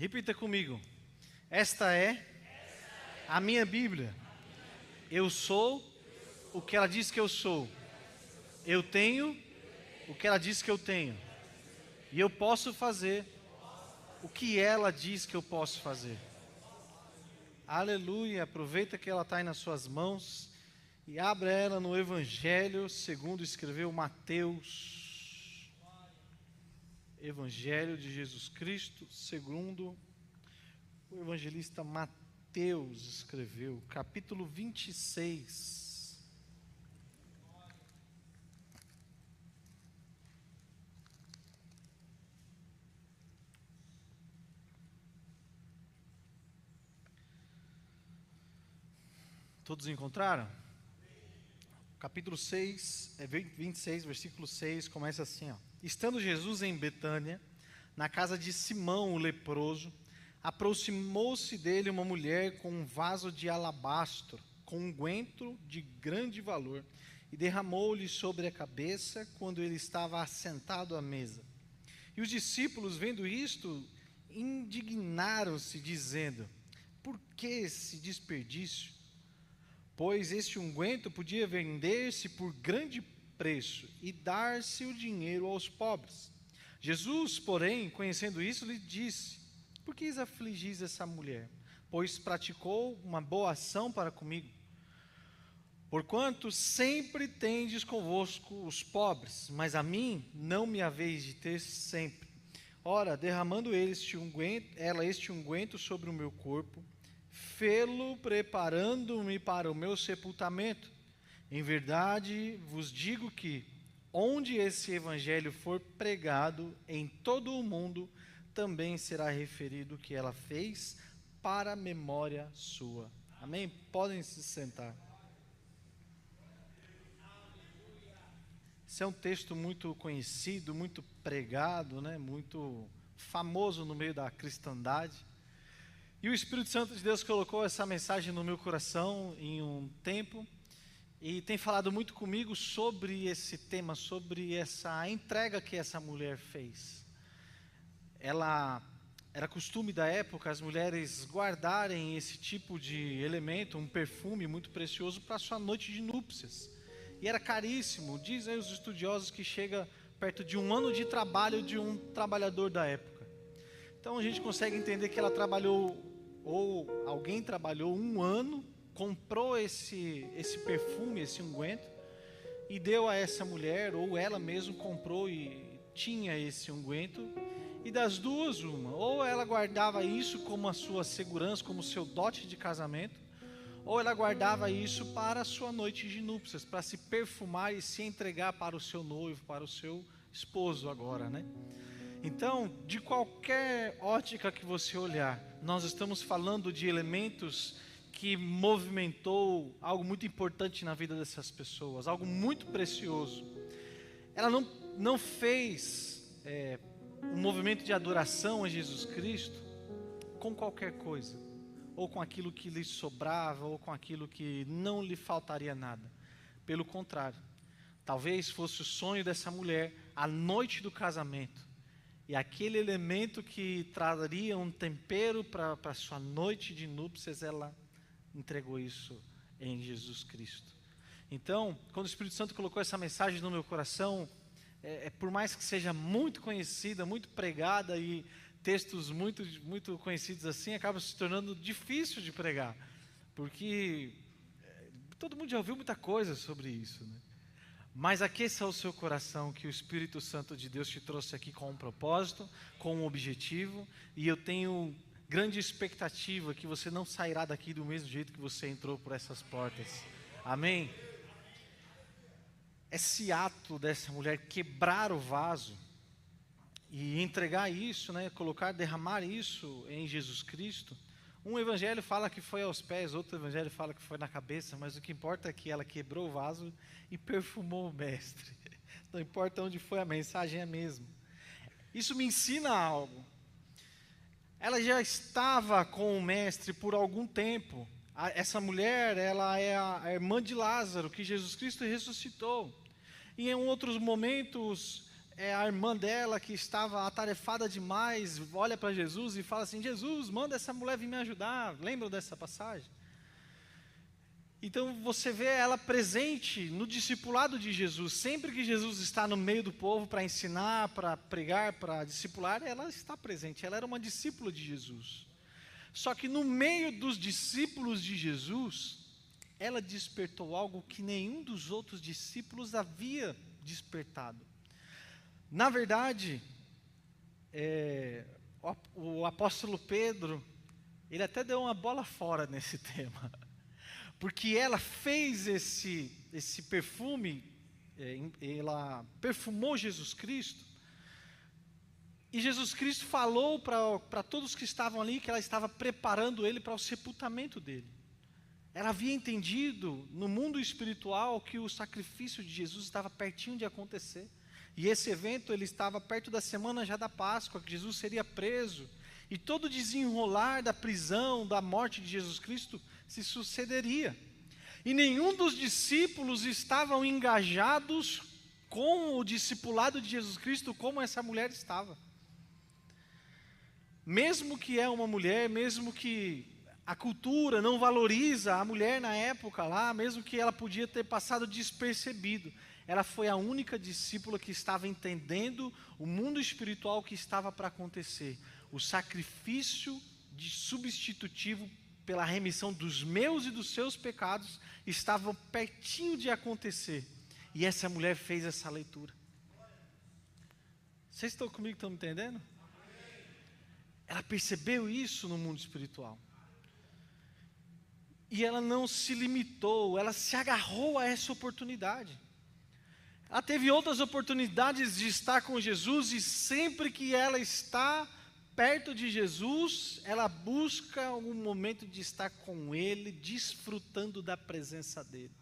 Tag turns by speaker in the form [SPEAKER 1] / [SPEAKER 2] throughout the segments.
[SPEAKER 1] Repita comigo. Esta é a minha Bíblia. Eu sou o que ela diz que eu sou. Eu tenho o que ela diz que eu tenho. E eu posso fazer o que ela diz que eu posso fazer. Aleluia. Aproveita que ela está aí nas suas mãos e abra ela no Evangelho segundo escreveu Mateus. Evangelho de Jesus Cristo, segundo o evangelista Mateus escreveu, capítulo 26. Todos encontraram? Capítulo 6, 26, versículo 6, começa assim, ó. Estando Jesus em Betânia, na casa de Simão o leproso, aproximou-se dele uma mulher com um vaso de alabastro, com unguento de grande valor, e derramou-lhe sobre a cabeça quando ele estava assentado à mesa. E os discípulos, vendo isto, indignaram-se, dizendo: por que esse desperdício? Pois este unguento podia vender-se por grande preço e dar-se o dinheiro aos pobres. Jesus, porém, conhecendo isso, lhe disse: por que afligis essa mulher? Pois praticou uma boa ação para comigo. Porquanto sempre tendes convosco os pobres, mas a mim não me haveis de ter sempre. Ora, derramando ela este unguento sobre o meu corpo, fê-lo preparando-me para o meu sepultamento. Em verdade vos digo que, onde esse evangelho for pregado em todo o mundo, também será referido o que ela fez para a memória sua. Amém? Podem se sentar. Esse é um texto muito conhecido, muito pregado, né? Muito famoso no meio da cristandade. E o Espírito Santo de Deus colocou essa mensagem no meu coração em um tempo e tem falado muito comigo sobre esse tema, sobre essa entrega que essa mulher fez. Era costume da época as mulheres guardarem esse tipo de elemento, um perfume muito precioso, para a sua noite de núpcias. E era caríssimo. Dizem os estudiosos que chega perto de 1 ano de trabalho de um trabalhador da época. Então a gente consegue entender que ela trabalhou, ou alguém trabalhou 1 ano, comprou esse perfume, esse unguento, e deu a essa mulher, ou ela mesma comprou e tinha esse unguento. E das duas, uma, ou ela guardava isso como a sua segurança, como o seu dote de casamento, ou ela guardava isso para a sua noite de núpcias, para se perfumar e se entregar para o seu noivo, para o seu esposo agora, né? Então, de qualquer ótica que você olhar, nós estamos falando de elementos que movimentou algo muito importante na vida dessas pessoas, algo muito precioso. Ela não fez um movimento de adoração a Jesus Cristo com qualquer coisa, ou com aquilo que lhe sobrava, ou com aquilo que não lhe faltaria nada. Pelo contrário, talvez fosse o sonho dessa mulher, a noite do casamento, e aquele elemento que traria um tempero para a sua noite de núpcias, ela entregou isso em Jesus Cristo. Então, quando o Espírito Santo colocou essa mensagem no meu coração, por mais que seja muito conhecida, muito pregada, e textos muito, muito conhecidos assim, acaba se tornando difícil de pregar, porque todo mundo já ouviu muita coisa sobre isso, né? Mas aqueça o seu coração, que o Espírito Santo de Deus te trouxe aqui com um propósito, com um objetivo, e eu tenho grande expectativa que você não sairá daqui do mesmo jeito que você entrou por essas portas. Amém? Esse ato dessa mulher quebrar o vaso e entregar isso, né, derramar isso em Jesus Cristo. Um evangelho fala que foi aos pés, outro evangelho fala que foi na cabeça, mas o que importa é que ela quebrou o vaso e perfumou o mestre. Não importa onde foi, a mensagem é a mesma. Isso me ensina algo. Ela já estava com o mestre por algum tempo. Essa mulher, ela é a irmã de Lázaro, que Jesus Cristo ressuscitou. E em outros momentos a irmã dela, que estava atarefada demais, olha para Jesus e fala assim: Jesus, manda essa mulher vir me ajudar. Lembram dessa passagem? Então você vê ela presente no discipulado de Jesus. Sempre que Jesus está no meio do povo para ensinar, para pregar, para discipular, ela está presente. Ela era uma discípula de Jesus. Só que no meio dos discípulos de Jesus, ela despertou algo que nenhum dos outros discípulos havia despertado. Na verdade, o apóstolo Pedro, ele até deu uma bola fora nesse tema. Porque ela fez esse perfume, ela perfumou Jesus Cristo, e Jesus Cristo falou para todos que estavam ali que ela estava preparando ele para o sepultamento dele. Ela havia entendido no mundo espiritual que o sacrifício de Jesus estava pertinho de acontecer. E esse evento ele estava perto da semana já da Páscoa, que Jesus seria preso. E todo o desenrolar da prisão, da morte de Jesus Cristo se sucederia. E nenhum dos discípulos estavam engajados com o discipulado de Jesus Cristo como essa mulher estava. Mesmo que é uma mulher, mesmo que a cultura não valoriza a mulher na época lá, mesmo que ela podia ter passado despercebido, ela foi a única discípula que estava entendendo o mundo espiritual que estava para acontecer. O sacrifício de substitutivo pela remissão dos meus e dos seus pecados estava pertinho de acontecer. E essa mulher fez essa leitura. Vocês estão comigo, estão me entendendo? Ela percebeu isso no mundo espiritual. E ela não se limitou, ela se agarrou a essa oportunidade. Ela teve outras oportunidades de estar com Jesus, e sempre que ela está perto de Jesus, ela busca um momento de estar com Ele, desfrutando da presença dEle.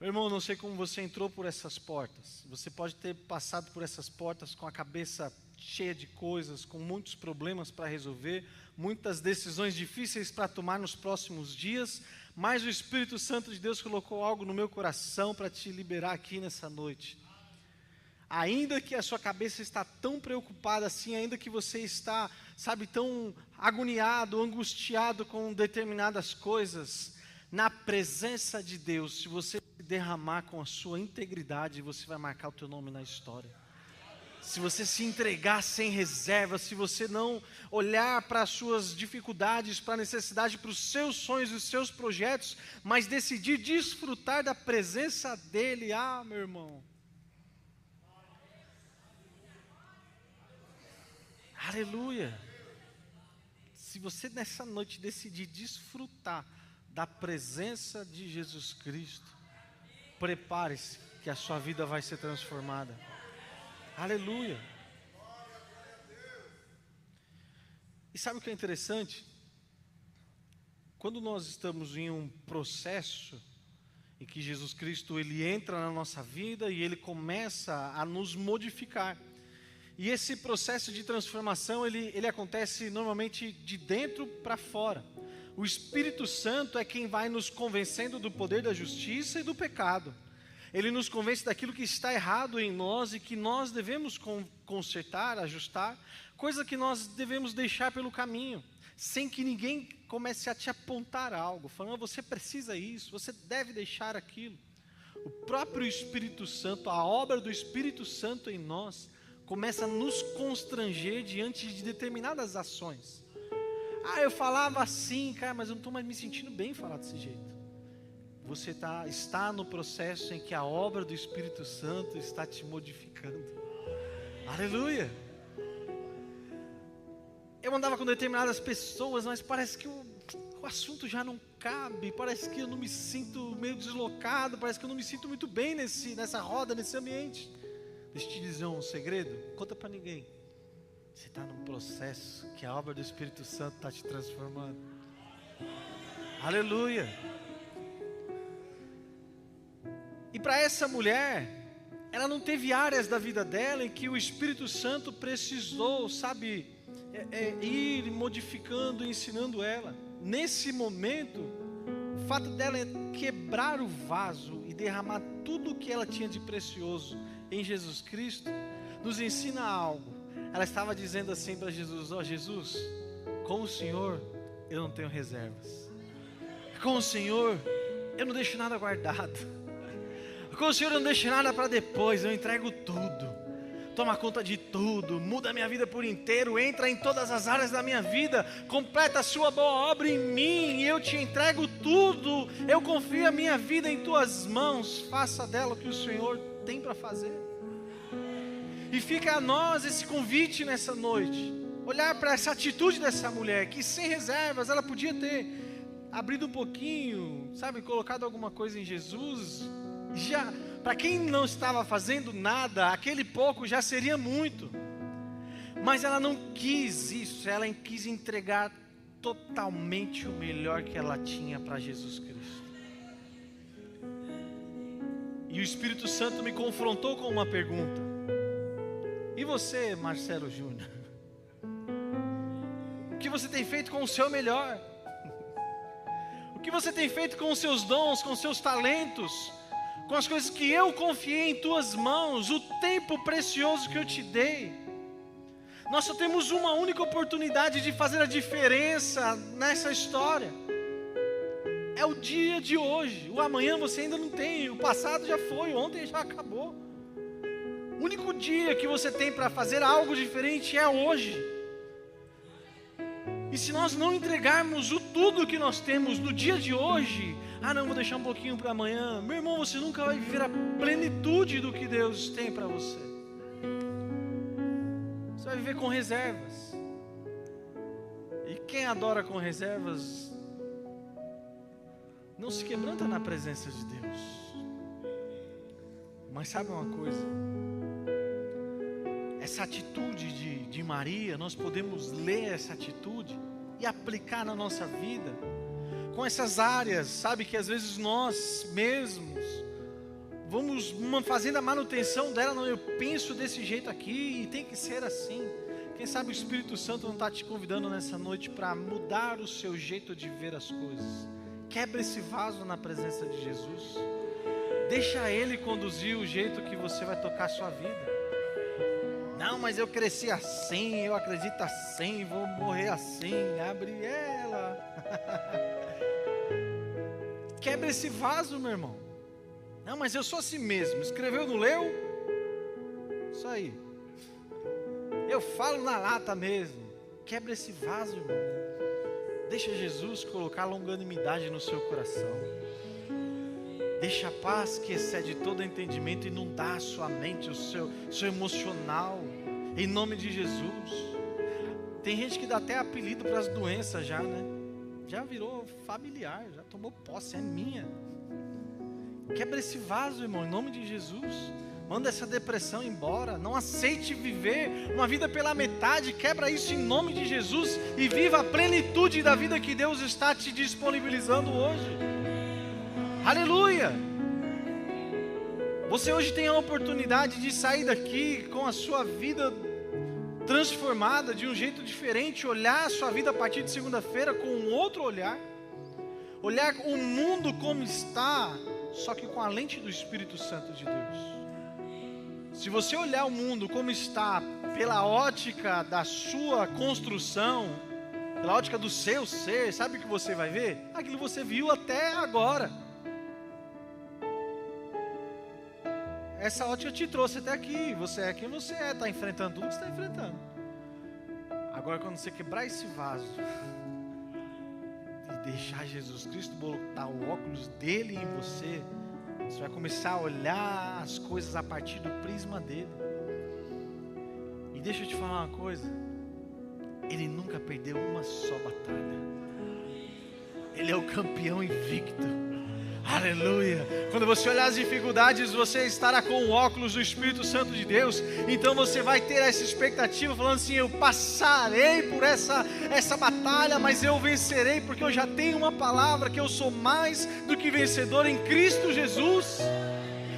[SPEAKER 1] Meu irmão, não sei como você entrou por essas portas. Você pode ter passado por essas portas com a cabeça cheia de coisas, com muitos problemas para resolver, muitas decisões difíceis para tomar nos próximos dias, mas o Espírito Santo de Deus colocou algo no meu coração para te liberar aqui nessa noite. Ainda que a sua cabeça está tão preocupada assim, ainda que você está, tão agoniado, angustiado com determinadas coisas, na presença de Deus, se você se derramar com a sua integridade, você vai marcar o teu nome na história. Se você se entregar sem reserva, se você não olhar para as suas dificuldades, para a necessidade, para os seus sonhos e os seus projetos, mas decidir desfrutar da presença dEle, meu irmão. Aleluia. Se você nessa noite decidir desfrutar da presença de Jesus Cristo, prepare-se que a sua vida vai ser transformada. Aleluia. E sabe o que é interessante? Quando nós estamos em um processo em que Jesus Cristo ele entra na nossa vida e ele começa a nos modificar. E esse processo de transformação ele acontece normalmente de dentro para fora. O Espírito Santo é quem vai nos convencendo do poder da justiça e do pecado. Ele nos convence daquilo que está errado em nós e que nós devemos consertar, ajustar, coisa que nós devemos deixar pelo caminho, sem que ninguém comece a te apontar algo, falando: você precisa isso, você deve deixar aquilo. O próprio Espírito Santo, a obra do Espírito Santo em nós, começa a nos constranger diante de determinadas ações. Eu falava assim, cara, mas eu não estou mais me sentindo bem em falar desse jeito. Você está no processo em que a obra do Espírito Santo está te modificando. Aleluia! Eu andava com determinadas pessoas, mas parece que o assunto já não cabe, parece que eu não me sinto meio deslocado, parece que eu não me sinto muito bem nessa roda, nesse ambiente. Deixa eu te dizer um segredo, conta para ninguém. Você está num processo que a obra do Espírito Santo está te transformando. Aleluia! E para essa mulher, ela não teve áreas da vida dela em que o Espírito Santo precisou, ir modificando, ensinando ela. Nesse momento, o fato dela é quebrar o vaso e derramar tudo o que ela tinha de precioso em Jesus Cristo, nos ensina algo. Ela estava dizendo assim para Jesus: ó Jesus, com o Senhor eu não tenho reservas. Com o Senhor eu não deixo nada guardado. Com o Senhor eu não deixo nada para depois, eu entrego tudo. Toma conta de tudo, muda a minha vida por inteiro, entra em todas as áreas da minha vida, completa a sua boa obra em mim, eu te entrego tudo, eu confio a minha vida em tuas mãos, faça dela o que o Senhor tem para fazer. E fica a nós esse convite nessa noite, olhar para essa atitude dessa mulher, que sem reservas ela podia ter abrido um pouquinho, sabe, colocado alguma coisa em Jesus. Já, para quem não estava fazendo nada, aquele pouco já seria muito. Mas ela não quis isso, ela quis entregar totalmente o melhor que ela tinha para Jesus Cristo. E o Espírito Santo me confrontou com uma pergunta: e você, Marcelo Júnior? O que você tem feito com o seu melhor? O que você tem feito com os seus dons, com os seus talentos, com as coisas que eu confiei em tuas mãos, o tempo precioso que eu te dei? Nós só temos uma única oportunidade de fazer a diferença nessa história. É o dia de hoje. O amanhã você ainda não tem, o passado já foi, ontem já acabou. O único dia que você tem para fazer algo diferente é hoje. E se nós não entregarmos tudo que nós temos no dia de hoje, não, vou deixar um pouquinho para amanhã, meu irmão, você nunca vai viver a plenitude do que Deus tem para você. Você vai viver com reservas. E quem adora com reservas não se quebranta na presença de Deus. Mas sabe uma coisa? Essa atitude de Maria, nós podemos ler essa atitude e aplicar na nossa vida, com essas áreas, sabe, que às vezes nós mesmos vamos fazendo a manutenção dela. Não, eu penso desse jeito aqui e tem que ser assim. Quem sabe o Espírito Santo não está te convidando nessa noite para mudar o seu jeito de ver as coisas. Quebra esse vaso na presença de Jesus. Deixa Ele conduzir o jeito que você vai tocar a sua vida. Não, mas eu cresci assim, eu acredito assim, vou morrer assim. Abre ela. Quebra esse vaso, meu irmão. Não, mas eu sou assim mesmo. Escreveu, não leu? Isso aí. Eu falo na lata mesmo. Quebra esse vaso, irmão. Deixa Jesus colocar longanimidade no seu coração. Deixa a paz que excede todo entendimento inundar a sua mente, o seu emocional, em nome de Jesus. Tem gente que dá até apelido para as doenças já, né? Já virou familiar, já tomou posse, é minha. Quebra esse vaso, irmão, em nome de Jesus. Manda essa depressão embora. Não aceite viver uma vida pela metade. Quebra isso em nome de Jesus e viva a plenitude da vida que Deus está te disponibilizando hoje. Aleluia! Você hoje tem a oportunidade de sair daqui com a sua vida transformada de um jeito diferente, olhar a sua vida a partir de segunda-feira com um outro olhar, olhar o mundo como está, só que com a lente do Espírito Santo de Deus. Se você olhar o mundo como está pela ótica da sua construção, pela ótica do seu ser, sabe o que você vai ver? Aquilo que você viu até agora. Essa ótica te trouxe até aqui. Você é quem você é, está enfrentando tudo que você está enfrentando. Agora, quando você quebrar esse vaso e deixar Jesus Cristo botar o óculos dele em você, você vai começar a olhar as coisas a partir do prisma dele. E deixa eu te falar uma coisa: ele nunca perdeu uma só batalha. Ele é o campeão invicto. Aleluia. Quando você olhar as dificuldades, você estará com o óculos do Espírito Santo de Deus. Então você vai ter essa expectativa, falando assim: eu passarei por essa batalha, mas eu vencerei, porque eu já tenho uma palavra, que eu sou mais do que vencedor em Cristo Jesus.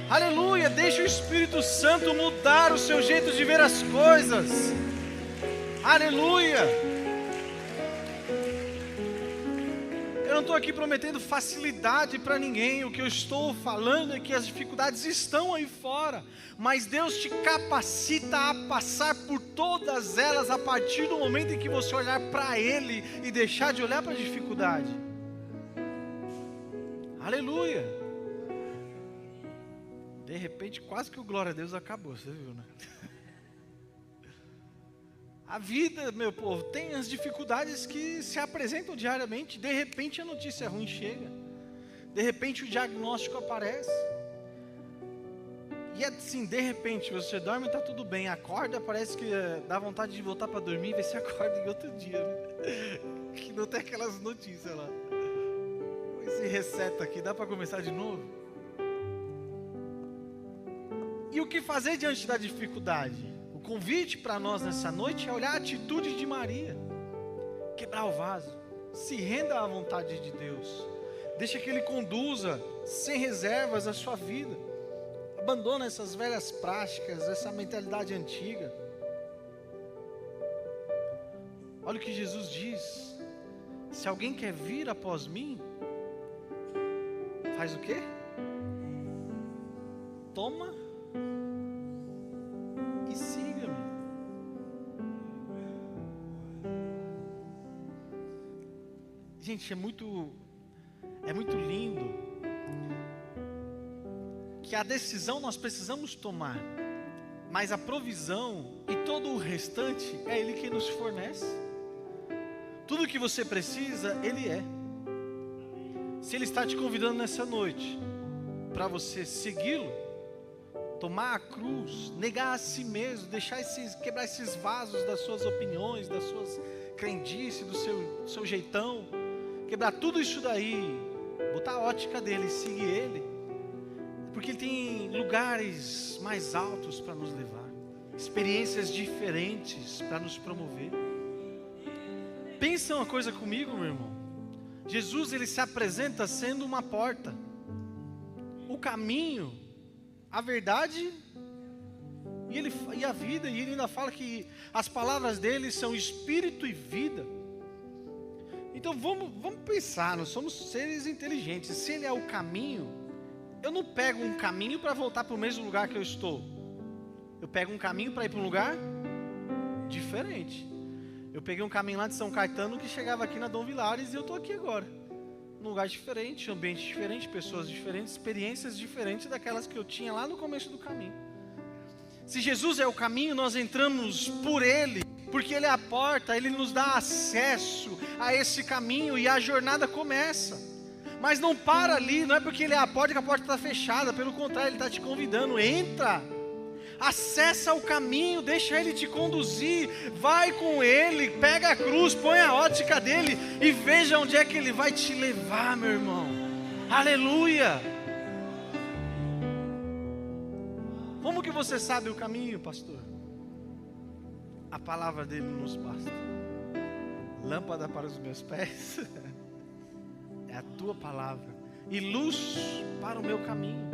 [SPEAKER 1] Aleluia. Deixa o Espírito Santo mudar o seu jeito de ver as coisas. Aleluia. não estou aqui prometendo facilidade para ninguém. O que eu estou falando é que as dificuldades estão aí fora, mas Deus te capacita a passar por todas elas a partir do momento em que você olhar para Ele e deixar de olhar para a dificuldade. Aleluia! De repente, quase que o glória a Deus acabou, você viu, né? A vida, meu povo, tem as dificuldades que se apresentam diariamente. De repente a notícia ruim chega. De repente o diagnóstico aparece. E assim, de repente, você dorme e está tudo bem. Acorda, parece que dá vontade de voltar para dormir e ver se acorda em outro dia, né? Que não tem aquelas notícias lá. Esse reseta aqui, dá para começar de novo? E o que fazer diante da dificuldade? O convite para nós nessa noite é olhar a atitude de Maria. Quebrar o vaso. Se renda à vontade de Deus. Deixa que Ele conduza sem reservas a sua vida. Abandona essas velhas práticas, essa mentalidade antiga. Olha o que Jesus diz. Se alguém quer vir após mim, faz o quê? Toma e siga-me. Gente, é muito lindo que a decisão nós precisamos tomar, mas a provisão e todo o restante é Ele que nos fornece. Tudo que você precisa, Ele é. Se Ele está te convidando nessa noite para você segui-lo, tomar a cruz, negar a si mesmo, quebrar esses vasos das suas opiniões, das suas crendices, do seu jeitão, quebrar tudo isso daí, botar a ótica dele e seguir Ele, porque Ele tem lugares mais altos para nos levar, experiências diferentes para nos promover. Pensa uma coisa comigo, meu irmão. Jesus, Ele se apresenta sendo uma porta, o caminho, a verdade e a vida. E Ele ainda fala que as palavras dele são espírito e vida. Então vamos pensar, nós somos seres inteligentes. Se Ele é o caminho, eu não pego um caminho para voltar para o mesmo lugar que eu estou. Eu pego um caminho para ir para um lugar diferente. Eu peguei um caminho lá de São Caetano que chegava aqui na Dom Vilares e eu estou aqui agora. Num lugar diferente, ambiente diferente, pessoas diferentes, experiências diferentes daquelas que eu tinha lá no começo do caminho. Se Jesus é o caminho, nós entramos por Ele, porque Ele é a porta, Ele nos dá acesso a esse caminho e a jornada começa. Mas não para ali, não é porque Ele é a porta que a porta está fechada, pelo contrário, Ele está te convidando, entra, acessa o caminho, deixa Ele te conduzir, vai com Ele, pega a cruz, põe a ótica dele e veja onde é que Ele vai te levar, meu irmão. Aleluia! Como que você sabe o caminho, pastor? A palavra dele nos basta. Lâmpada para os meus pés é a tua palavra e luz para o meu caminho.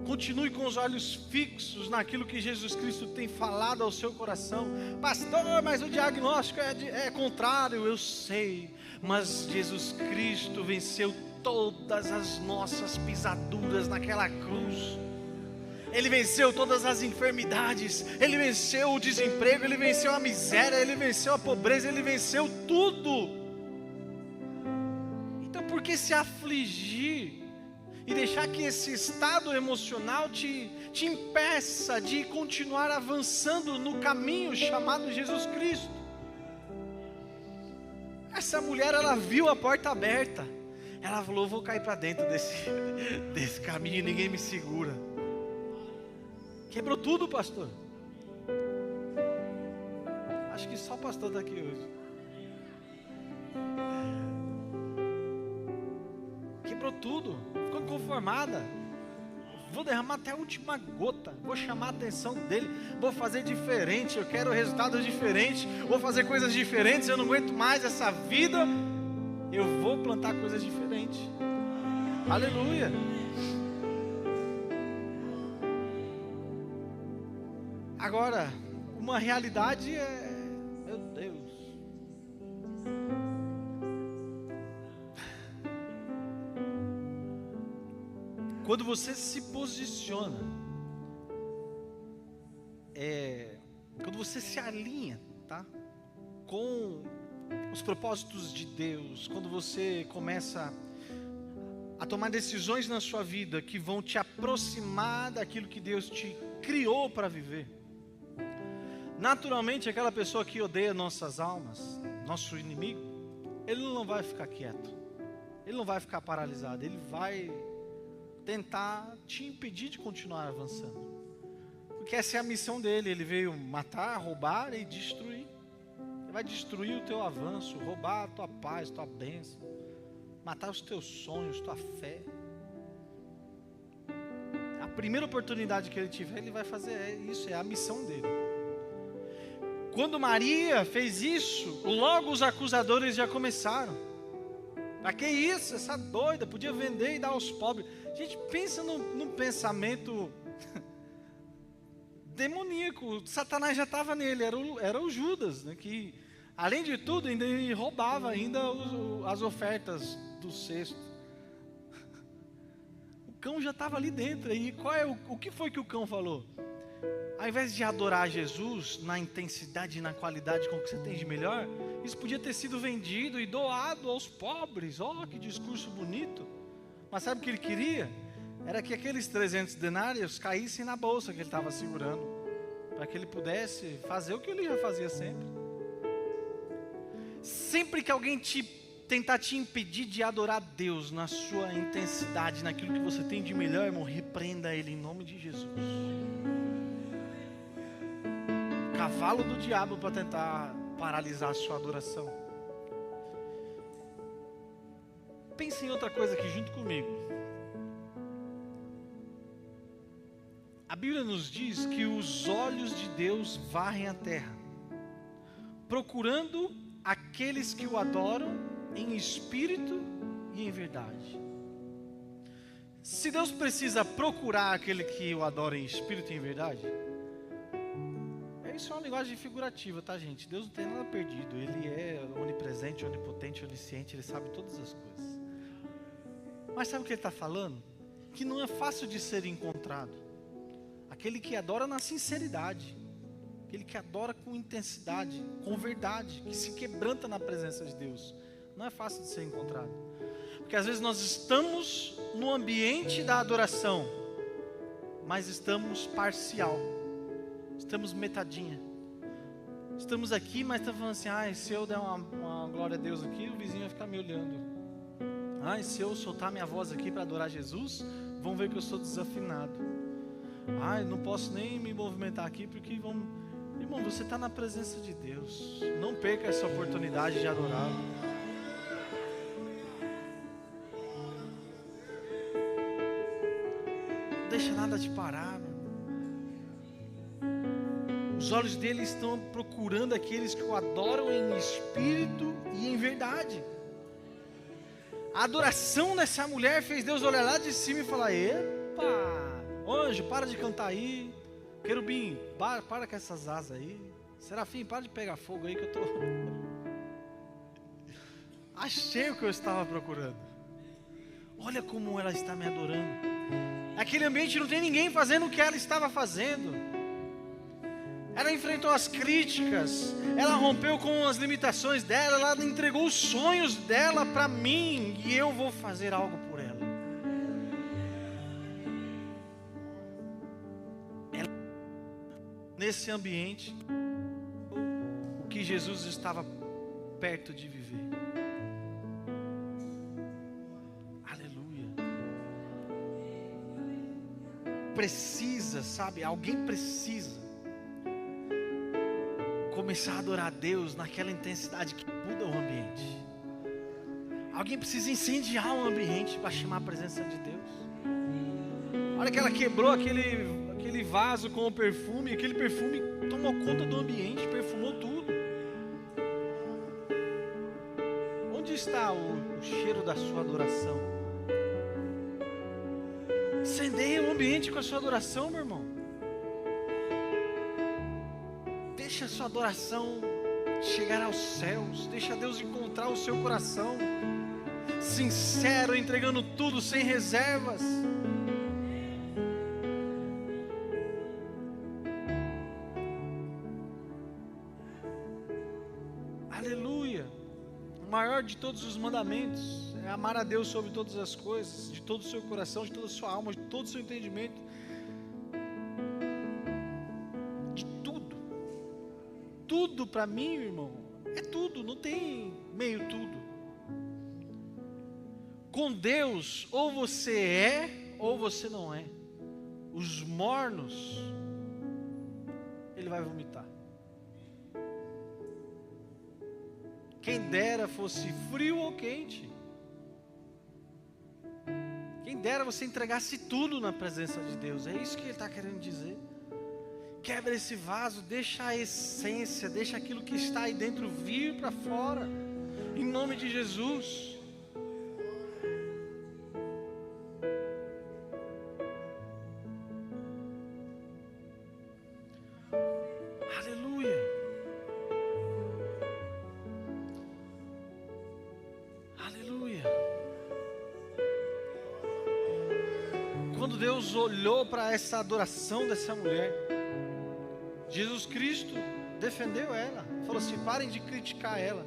[SPEAKER 1] Continue com os olhos fixos naquilo que Jesus Cristo tem falado ao seu coração. Pastor, mas o diagnóstico é contrário, eu sei. Mas Jesus Cristo venceu todas as nossas pisaduras naquela cruz. Ele venceu todas as enfermidades, Ele venceu o desemprego, Ele venceu a miséria, Ele venceu a pobreza, Ele venceu tudo. Então por que se afligir e deixar que esse estado emocional te impeça de continuar avançando no caminho chamado Jesus Cristo? Essa mulher, ela viu a porta aberta, ela falou, vou cair para dentro desse caminho, ninguém me segura. Quebrou tudo, pastor. Acho que só o pastor está aqui hoje. Quebrou tudo, ficou inconformada. Vou derramar até a última gota, vou chamar a atenção dele, vou fazer diferente, eu quero resultados diferentes, vou fazer coisas diferentes, eu não aguento mais essa vida, eu vou plantar coisas diferentes. Aleluia. Agora, uma realidade é, meu Deus, quando você se posiciona, quando você se alinha, tá? Com os propósitos de Deus, quando você começa a tomar decisões na sua vida que vão te aproximar daquilo que Deus te criou para viver, naturalmente aquela pessoa que odeia nossas almas, nosso inimigo, ele não vai ficar quieto, ele não vai ficar paralisado, ele vai tentar te impedir de continuar avançando, porque essa é a missão dele. Ele veio matar, roubar e destruir. Ele vai destruir o teu avanço, roubar a tua paz, tua bênção, matar os teus sonhos, tua fé. A primeira oportunidade que ele tiver, ele vai fazer isso, é a missão dele. Quando Maria fez isso, logo os acusadores já começaram. Para que isso? Essa doida podia vender e dar aos pobres. Gente, pensa num pensamento demoníaco. Satanás já estava nele, era o Judas, né, que além de tudo ainda ele roubava ainda as ofertas do cesto. O cão já estava ali dentro. E o que foi que o cão falou? Ao invés de adorar Jesus na intensidade e na qualidade com que você tem de melhor, isso podia ter sido vendido e doado aos pobres. Oh, que discurso bonito. Mas sabe o que ele queria? Era que aqueles 300 denários caíssem na bolsa que ele estava segurando, para que ele pudesse fazer o que ele já fazia sempre. Sempre que alguém tentar te impedir de adorar Deus na sua intensidade, naquilo que você tem de melhor, irmão, repreenda ele em nome de Jesus. Cavalo do diabo para tentar paralisar a sua adoração. Pense em outra coisa aqui junto comigo. A Bíblia nos diz que os olhos de Deus varrem a terra, procurando aqueles que o adoram em espírito e em verdade. Se Deus precisa procurar aquele que o adora em espírito e em verdade, isso é uma linguagem figurativa, tá, gente? Deus não tem nada perdido. Ele é onipresente, onipotente, onisciente. Ele sabe todas as coisas. Mas sabe o que ele está falando? Que não é fácil de ser encontrado. Aquele que adora na sinceridade, aquele que adora com intensidade, com verdade, que se quebranta na presença de Deus, não é fácil de ser encontrado. Porque às vezes nós estamos no ambiente da adoração, mas estamos parcial. Estamos metadinha. Estamos aqui, mas estamos falando assim: se eu der uma glória a Deus aqui, o vizinho vai ficar me olhando. Se eu soltar minha voz aqui para adorar Jesus, vão ver que eu sou desafinado. Não posso nem me movimentar aqui, porque vão... Irmão, você está na presença de Deus. Não perca essa oportunidade de adorar. Não deixa nada te parar, meu. Os olhos dele estão procurando aqueles que o adoram em espírito e em verdade. A adoração dessa mulher fez Deus olhar lá de cima e falar: epa, anjo, para de cantar aí. Querubim, para com essas asas aí. Serafim, para de pegar fogo aí que eu tô... Achei o que eu estava procurando. Olha como ela está me adorando. Aquele ambiente não tem ninguém fazendo o que ela estava fazendo. Ela enfrentou as críticas, ela rompeu com as limitações dela, ela entregou os sonhos dela para mim, e eu vou fazer algo por ela. Nesse ambiente, o que Jesus estava perto de viver. Aleluia. Precisa, sabe? Alguém precisa começar a adorar a Deus naquela intensidade que muda o ambiente. Alguém precisa incendiar o ambiente para chamar a presença de Deus. Olha que ela quebrou aquele vaso com o perfume, aquele perfume tomou conta do ambiente, perfumou tudo. Onde está o cheiro da sua adoração? Incendeie o ambiente com a sua adoração, meu irmão. Deixa a sua adoração chegar aos céus. Deixa Deus encontrar o seu coração sincero, entregando tudo sem reservas. Aleluia. O maior de todos os mandamentos é amar a Deus sobre todas as coisas, de todo o seu coração, de toda a sua alma, de todo o seu entendimento. De tudo. Tudo para mim, irmão, é tudo, não tem meio tudo. Com Deus, ou você é, ou você não é. Os mornos, Ele vai vomitar. Quem dera fosse frio ou quente. Quem dera você entregasse tudo na presença de Deus. É isso que Ele está querendo dizer. Quebra esse vaso, deixa a essência, deixa aquilo que está aí dentro vir para fora. Em nome de Jesus. Quando Deus olhou para essa adoração dessa mulher, Jesus Cristo defendeu ela, falou assim: parem de criticar ela.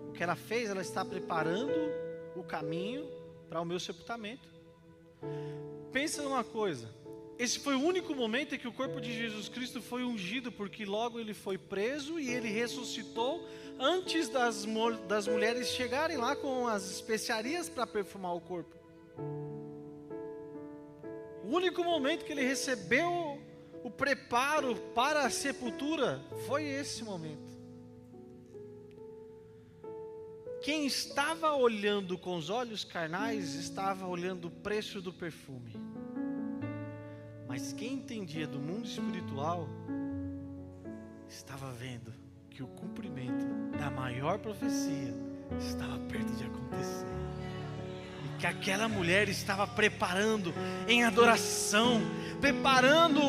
[SPEAKER 1] O que ela fez, ela está preparando o caminho para o meu sepultamento. Pensa numa coisa, esse foi o único momento em que o corpo de Jesus Cristo foi ungido, porque logo ele foi preso e ele ressuscitou antes das mulheres chegarem lá com as especiarias para perfumar o corpo. O único momento que ele recebeu o preparo para a sepultura foi esse momento. Quem estava olhando com os olhos carnais estava olhando o preço do perfume. Mas quem entendia do mundo espiritual estava vendo que o cumprimento da maior profecia estava perto de acontecer. Que aquela mulher estava preparando em adoração, preparando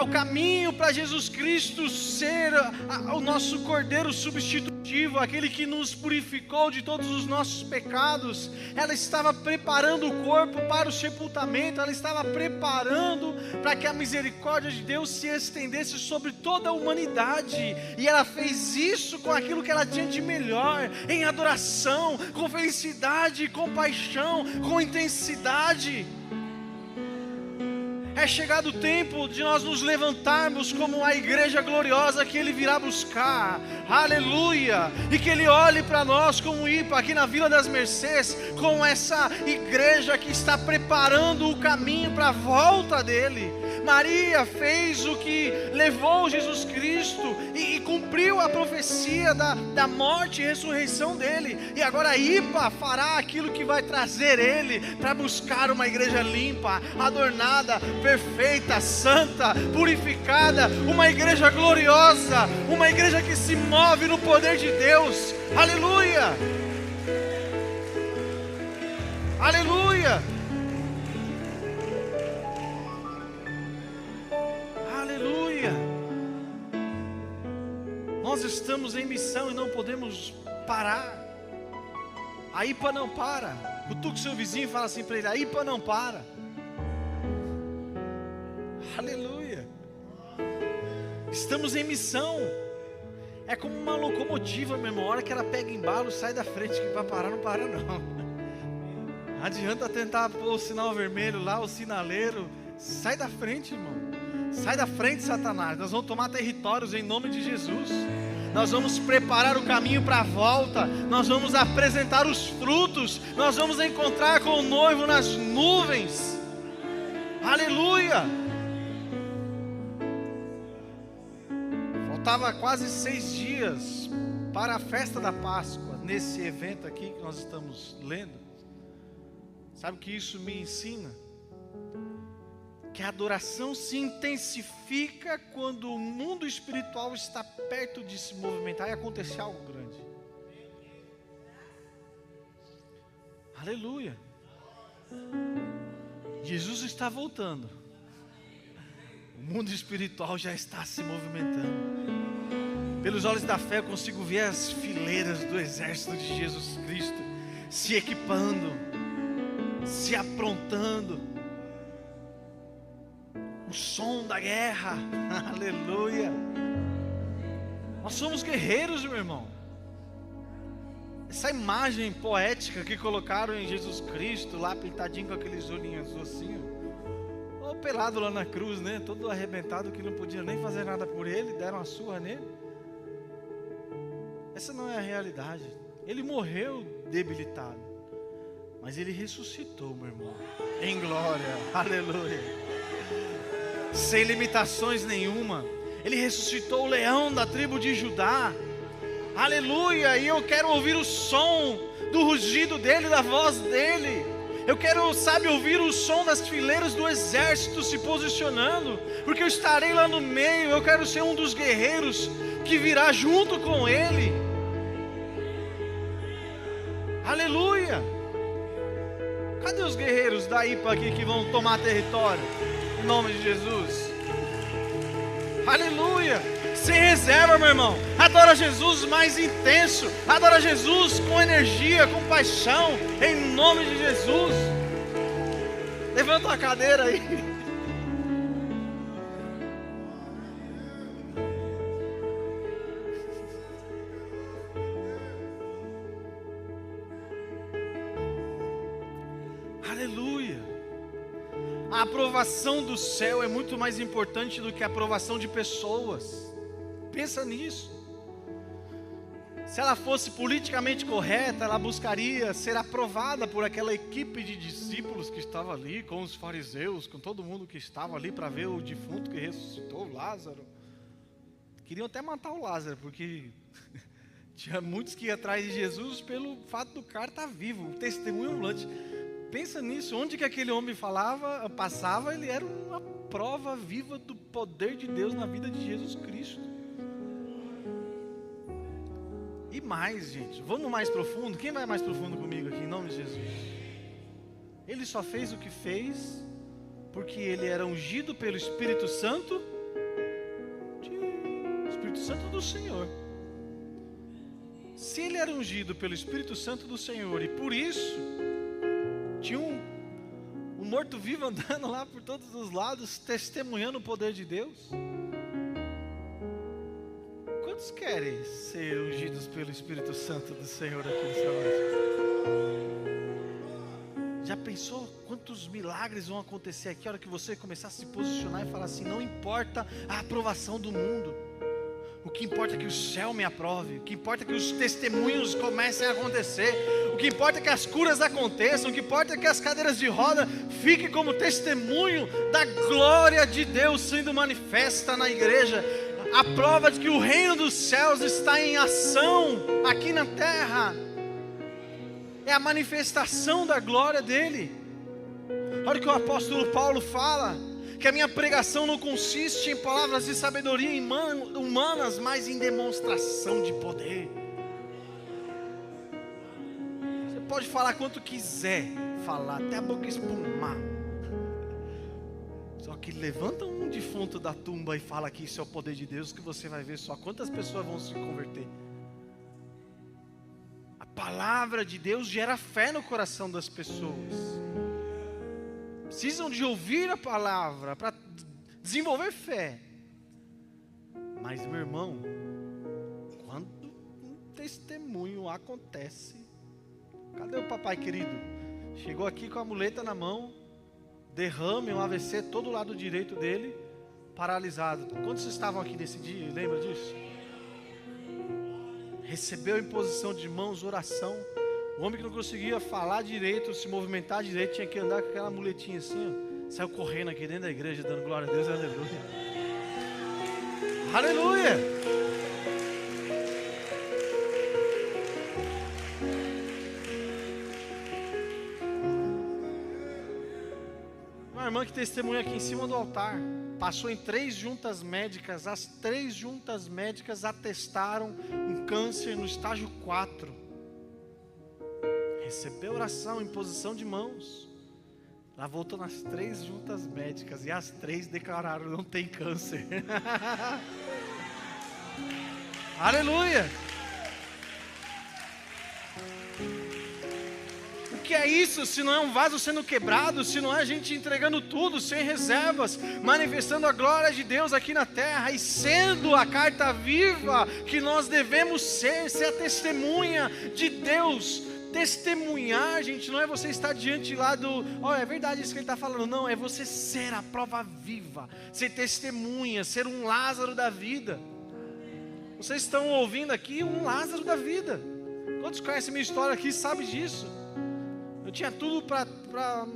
[SPEAKER 1] o caminho para Jesus Cristo ser o nosso Cordeiro substitutivo, aquele que nos purificou de todos os nossos pecados. Ela estava preparando o corpo para o sepultamento, ela estava preparando para que a misericórdia de Deus se estendesse sobre toda a humanidade, e ela fez isso com aquilo que ela tinha de melhor, em adoração, com felicidade, com paixão, com intensidade. É chegado o tempo de nós nos levantarmos como a igreja gloriosa que Ele virá buscar, aleluia, e que Ele olhe para nós como IPA aqui na Vila das Mercês, com essa igreja que está preparando o caminho para a volta dEle. Maria fez o que levou Jesus Cristo e cumpriu a profecia da morte e ressurreição dEle, e agora a IPA fará aquilo que vai trazer Ele para buscar uma igreja limpa, adornada, perfeita, santa, purificada, uma igreja gloriosa, uma igreja que se move no poder de Deus. Aleluia, aleluia, aleluia. Nós estamos em missão e não podemos parar. A IPA não para. Cutuca o seu vizinho e fala assim para ele: a IPA não para. Aleluia. Estamos em missão. É como uma locomotiva, meu irmão. A hora que ela pega embalo, sai da frente, que para parar não para não. Não adianta tentar pôr o sinal vermelho lá, o sinaleiro. Sai da frente, irmão. Sai da frente, Satanás. Nós vamos tomar territórios em nome de Jesus. Nós vamos preparar o caminho para a volta. Nós vamos apresentar os frutos. Nós vamos encontrar com o noivo nas nuvens. Aleluia. Faltava quase 6 dias para a festa da Páscoa. Nesse evento aqui que nós estamos lendo, sabe o que isso me ensina? Que a adoração se intensifica quando o mundo espiritual está perto de se movimentar e acontecer algo grande. Aleluia. Jesus está voltando. O mundo espiritual já está se movimentando. Pelos olhos da fé eu consigo ver as fileiras do exército de Jesus Cristo se equipando, se aprontando. O som da guerra, aleluia. Nós somos guerreiros, meu irmão. Essa imagem poética que colocaram em Jesus Cristo, lá pintadinho com aqueles olhinhos assim, ou pelado lá na cruz, né? Todo arrebentado, que não podia nem fazer nada por ele, deram uma surra nele. Essa não é a realidade. Ele morreu debilitado, mas ele ressuscitou, meu irmão, em glória, aleluia, sem limitações nenhuma. Ele ressuscitou o leão da tribo de Judá, aleluia. E eu quero ouvir o som do rugido dele, da voz dele. Eu quero, ouvir o som das fileiras do exército se posicionando, porque eu estarei lá no meio. Eu quero ser um dos guerreiros que virá junto com ele, aleluia. Cadê os guerreiros da IPA aqui que vão tomar território, em nome de Jesus? Aleluia, sem reserva, meu irmão. Adora Jesus mais intenso, adora Jesus com energia, com paixão, em nome de Jesus. Levanta a cadeira aí. Aleluia. A aprovação do céu é muito mais importante do que a aprovação de pessoas. Pensa nisso. Se ela fosse politicamente correta, ela buscaria ser aprovada por aquela equipe de discípulos que estava ali, com os fariseus, com todo mundo que estava ali para ver o defunto que ressuscitou, Lázaro. Queriam até matar o Lázaro, porque tinha muitos que iam atrás de Jesus pelo fato do cara estar vivo, o testemunho ambulante. Pensa nisso, onde que aquele homem passava, ele era uma prova viva do poder de Deus na vida de Jesus Cristo. E mais, gente, vamos mais profundo? Quem vai mais profundo comigo aqui, em nome de Jesus? Ele só fez o que fez porque ele era ungido pelo Espírito Santo, Espírito Santo do Senhor. Se ele era ungido pelo Espírito Santo do Senhor e por isso tinha um morto-vivo andando lá por todos os lados, testemunhando o poder de Deus, quantos querem ser ungidos pelo Espírito Santo do Senhor aqui nessa noite? Já pensou quantos milagres vão acontecer aqui a hora que você começar a se posicionar e falar assim: não importa a aprovação do mundo, o que importa é que o céu me aprove, o que importa é que os testemunhos comecem a acontecer, o que importa é que as curas aconteçam, o que importa é que as cadeiras de roda fiquem como testemunho da glória de Deus sendo manifesta na igreja. A prova de que o reino dos céus está em ação aqui na terra é a manifestação da glória dele. Olha o que o apóstolo Paulo fala: que a minha pregação não consiste em palavras de sabedoria humanas, mas em demonstração de poder. Você pode falar quanto quiser falar, até a boca espumar. Só que levanta um defunto da tumba e fala que isso é o poder de Deus, que você vai ver só quantas pessoas vão se converter. A palavra de Deus gera fé no coração das pessoas. Precisam de ouvir a palavra para desenvolver fé. Mas, meu irmão, quando um testemunho acontece, cadê o papai querido? Chegou aqui com a muleta na mão, derrame, um AVC todo o lado direito dele, paralisado. Quantos estavam aqui nesse dia? Lembra disso? Recebeu a imposição de mãos, oração. O homem que não conseguia falar direito, se movimentar direito, tinha que andar com aquela muletinha assim, ó. Saiu correndo aqui dentro da igreja, dando glória a Deus, aleluia. Aleluia! Uma irmã que testemunha aqui em cima do altar, passou em 3 juntas médicas, as 3 juntas médicas atestaram um câncer no estágio 4. Recebeu oração, imposição de mãos. Ela voltou nas 3 juntas médicas e as 3 declararam: não tem câncer. Aleluia! O que é isso se não é um vaso sendo quebrado, se não é a gente entregando tudo, sem reservas, manifestando a glória de Deus aqui na terra e sendo a carta viva que nós devemos ser a testemunha de Deus. Testemunhar, gente, não é você estar diante lá do, é verdade isso que ele está falando, não, é você ser a prova viva, ser testemunha, ser um Lázaro da vida. Vocês estão ouvindo aqui um Lázaro da vida. Quantos conhecem minha história aqui sabem disso? Eu tinha tudo para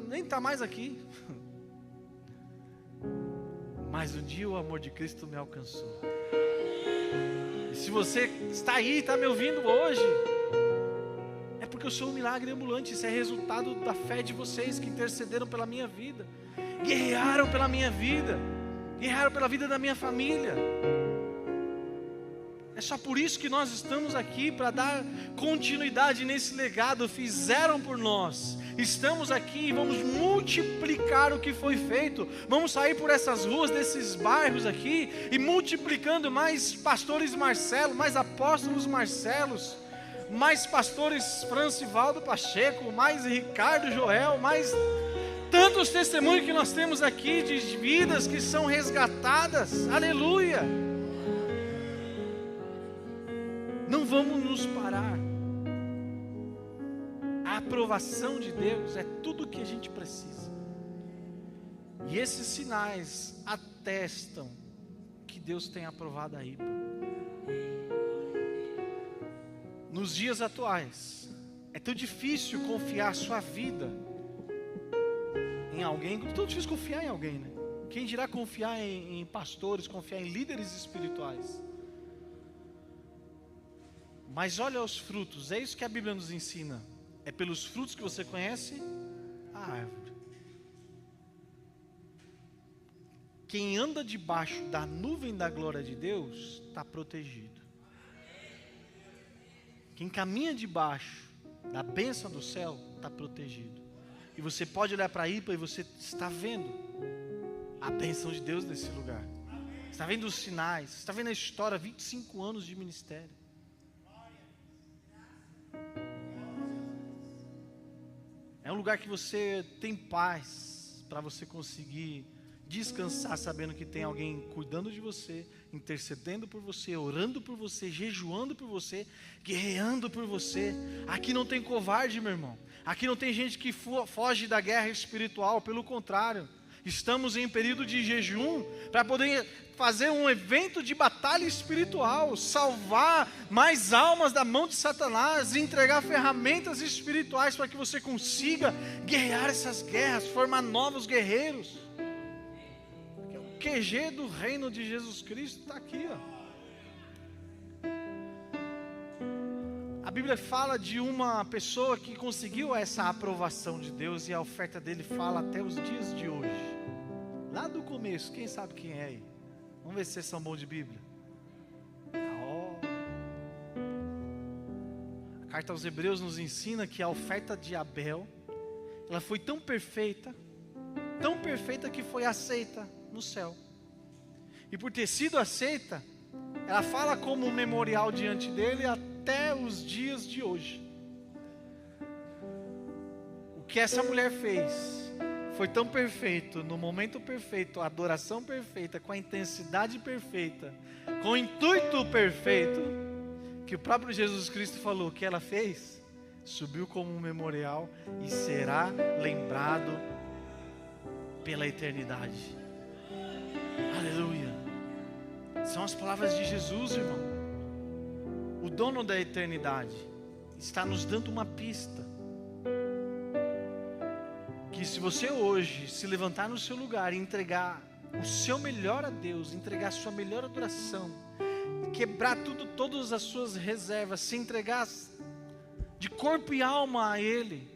[SPEAKER 1] nem estar mais aqui. Mas um dia o amor de Cristo me alcançou. E se você está aí, está me ouvindo hoje, é porque eu sou um milagre ambulante. Isso é resultado da fé de vocês que intercederam pela minha vida, guerrearam pela minha vida, guerrearam pela vida da minha família. É só por isso que nós estamos aqui, para dar continuidade nesse legado. Fizeram por nós. Estamos aqui e vamos multiplicar o que foi feito. Vamos sair por essas ruas, desses bairros aqui, e multiplicando mais pastores Marcelo, mais apóstolos Marcelos, mais pastores Francivaldo Pacheco, mais Ricardo Joel, mais tantos testemunhos que nós temos aqui de vidas que são resgatadas. Aleluia! Não vamos nos parar. A aprovação de Deus é tudo o que a gente precisa. E esses sinais atestam que Deus tem aprovado a IPA. Nos dias atuais, é tão difícil confiar a sua vida em alguém. É tão difícil confiar em alguém, né? Quem dirá confiar em pastores, confiar em líderes espirituais. Mas olha os frutos, é isso que a Bíblia nos ensina. É pelos frutos que você conhece a árvore. Quem anda debaixo da nuvem da glória de Deus está protegido. Quem caminha debaixo da bênção do céu está protegido. E você pode olhar para a IPA e você está vendo a bênção de Deus nesse lugar. Você está vendo os sinais, você está vendo a história, 25 anos de ministério. É um lugar que você tem paz, para você conseguir descansar sabendo que tem alguém cuidando de você, intercedendo por você, orando por você, jejuando por você, guerreando por você. Aqui não tem covarde, meu irmão. Aqui não tem gente que foge da guerra espiritual, pelo contrário. Estamos em período de jejum para poder fazer um evento de batalha espiritual, salvar mais almas da mão de Satanás, entregar ferramentas espirituais para que você consiga guerrear essas guerras, formar novos guerreiros. O QG do reino de Jesus Cristo está aqui, ó. A Bíblia fala de uma pessoa que conseguiu essa aprovação de Deus, e a oferta dele fala até os dias de hoje. Lá do começo, quem sabe quem é aí? Vamos ver se vocês são bons de Bíblia. A carta aos Hebreus nos ensina que a oferta de Abel, ela foi tão perfeita que foi aceita no céu. E por ter sido aceita, ela fala como um memorial diante dele até os dias de hoje. O que essa mulher fez foi tão perfeito, no momento perfeito, a adoração perfeita, com a intensidade perfeita, com o intuito perfeito, que o próprio Jesus Cristo falou que ela fez, subiu como um memorial e será lembrado pela eternidade. Aleluia. São as palavras de Jesus, irmão. O dono da eternidade está nos dando uma pista. Que se você hoje se levantar no seu lugar e entregar o seu melhor a Deus, entregar a sua melhor adoração, quebrar todas as suas reservas, se entregar de corpo e alma a Ele,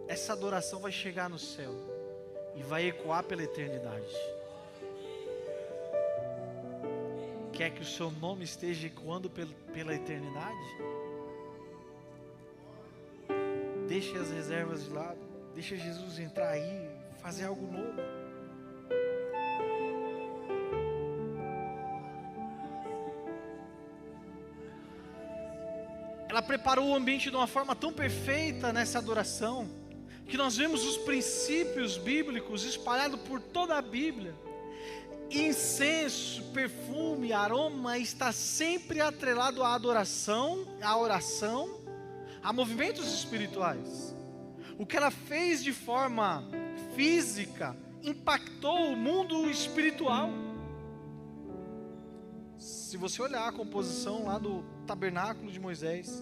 [SPEAKER 1] essa adoração vai chegar no céu e vai ecoar pela eternidade. Quer que o seu nome esteja ecoando pela eternidade? Deixe as reservas de lado. Deixa Jesus entrar aí, fazer algo novo. É ela preparou o ambiente de uma forma tão perfeita nessa adoração, que nós vemos os princípios bíblicos espalhados por toda a Bíblia. Incenso, perfume, aroma está sempre atrelado à adoração, à oração, a movimentos espirituais. O que ela fez de forma física impactou o mundo espiritual. Se você olhar a composição lá do tabernáculo de Moisés,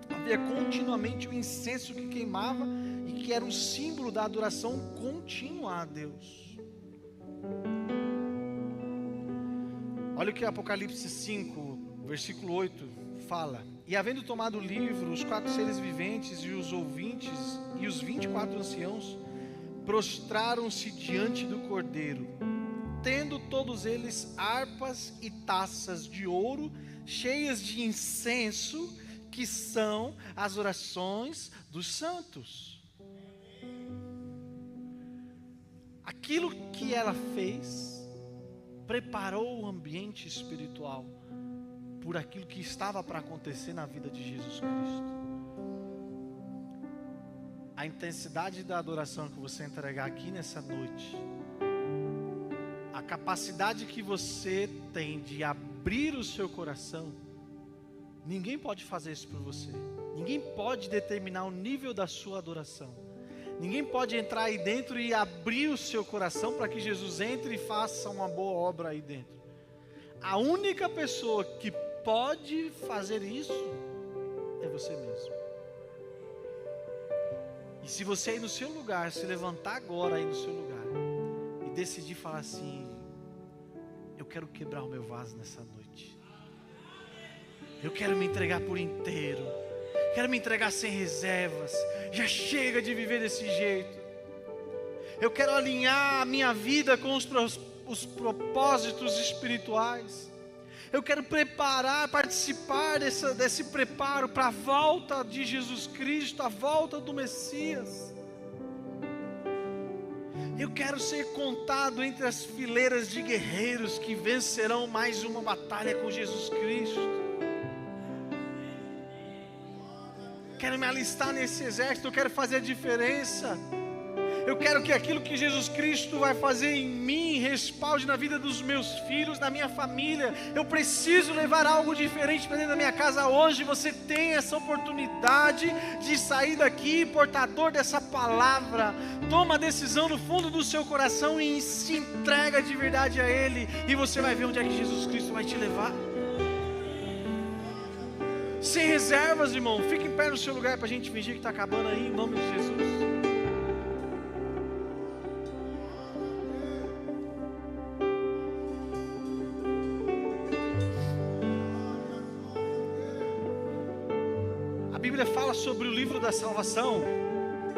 [SPEAKER 1] havia continuamente o incenso que queimava e que era um símbolo da adoração contínua a Deus. Olha o que Apocalipse 5, versículo 8 fala: e havendo tomado o livro, os 4 seres viventes e os ouvintes e os 24 anciãos prostraram-se diante do Cordeiro, tendo todos eles harpas e taças de ouro cheias de incenso, que são as orações dos santos. Aquilo que ela fez preparou o ambiente espiritual por aquilo que estava para acontecer na vida de Jesus Cristo. A intensidade da adoração que você entregar aqui nessa noite, a capacidade que você tem de abrir o seu coração, ninguém pode fazer isso por você. Ninguém pode determinar o nível da sua adoração. Ninguém pode entrar aí dentro e abrir o seu coração para que Jesus entre e faça uma boa obra aí dentro. A única pessoa que pode fazer isso é você mesmo. E se você aí no seu lugar, se levantar agora aí no seu lugar e decidir falar assim: eu quero quebrar o meu vaso nessa noite, eu quero me entregar por inteiro, quero me entregar sem reservas, já chega de viver desse jeito, eu quero alinhar a minha vida com os propósitos espirituais, eu quero participar desse preparo para a volta de Jesus Cristo, a volta do Messias. Eu quero ser contado entre as fileiras de guerreiros que vencerão mais uma batalha com Jesus Cristo. Quero me alistar nesse exército, eu quero fazer a diferença. Eu quero que aquilo que Jesus Cristo vai fazer em mim respalde na vida dos meus filhos, na minha família. Eu preciso levar algo diferente para dentro da minha casa hoje. Você tem essa oportunidade de sair daqui portador dessa palavra. Toma a decisão no fundo do seu coração e se entrega de verdade a Ele, e você vai ver onde é que Jesus Cristo vai te levar. Sem reservas, irmão. Fique em pé no seu lugar para a gente fingir que está acabando aí, em nome de Jesus. A Bíblia fala sobre o livro da salvação,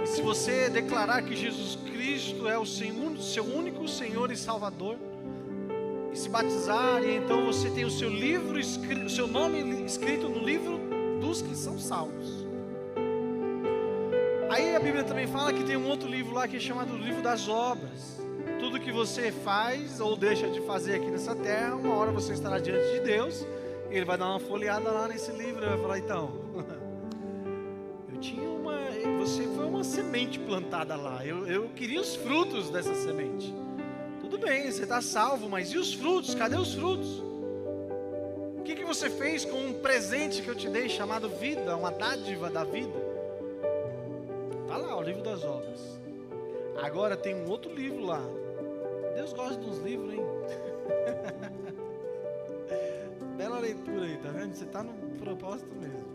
[SPEAKER 1] e se você declarar que Jesus Cristo é o seu único Senhor e Salvador, e se batizar, e então você tem o seu livro escrito, o seu nome escrito no livro dos que são salvos. Aí a Bíblia também fala que tem um outro livro lá que é chamado livro das obras. Tudo que você faz ou deixa de fazer aqui nessa terra, uma hora você estará diante de Deus, e Ele vai dar uma folheada lá nesse livro e vai falar: então, você foi uma semente plantada lá, eu queria os frutos dessa semente. Tudo bem, você está salvo, mas e os frutos? Cadê os frutos? O que você fez com um presente que eu te dei chamado vida, uma dádiva da vida? Está lá o livro das obras. Agora tem um outro livro lá. Deus gosta dos livros, hein? Bela leitura aí, tá vendo? Você está no propósito mesmo.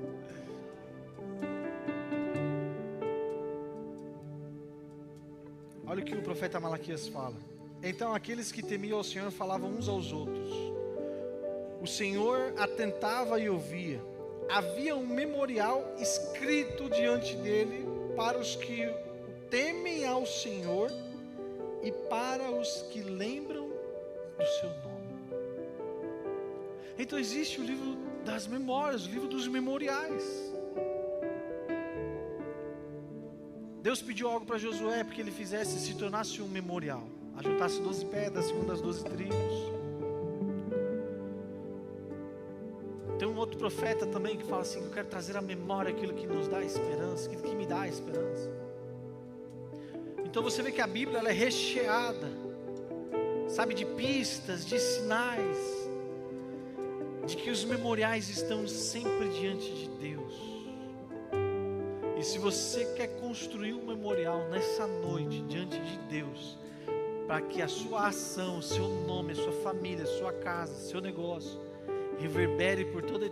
[SPEAKER 1] Olha o que o profeta Malaquias fala. Então aqueles que temiam ao Senhor falavam uns aos outros. O Senhor atentava e ouvia. Havia um memorial escrito diante dele para os que temem ao Senhor e para os que lembram do seu nome. Então existe o livro das memórias, o livro dos memoriais. Deus pediu algo para Josué, porque ele se tornasse um memorial, ajuntasse 12 pedras segundo as 12 tribos. Tem um outro profeta também que fala assim: eu quero trazer à memória aquilo que nos dá esperança, aquilo que me dá esperança. Então você vê que a Bíblia ela é recheada, sabe, de pistas, de sinais, de que os memoriais estão sempre diante de Deus. E se você quer construir um memorial nessa noite diante de Deus, para que a sua ação, o seu nome, a sua família, a sua casa, seu negócio reverbere por toda a eternidade,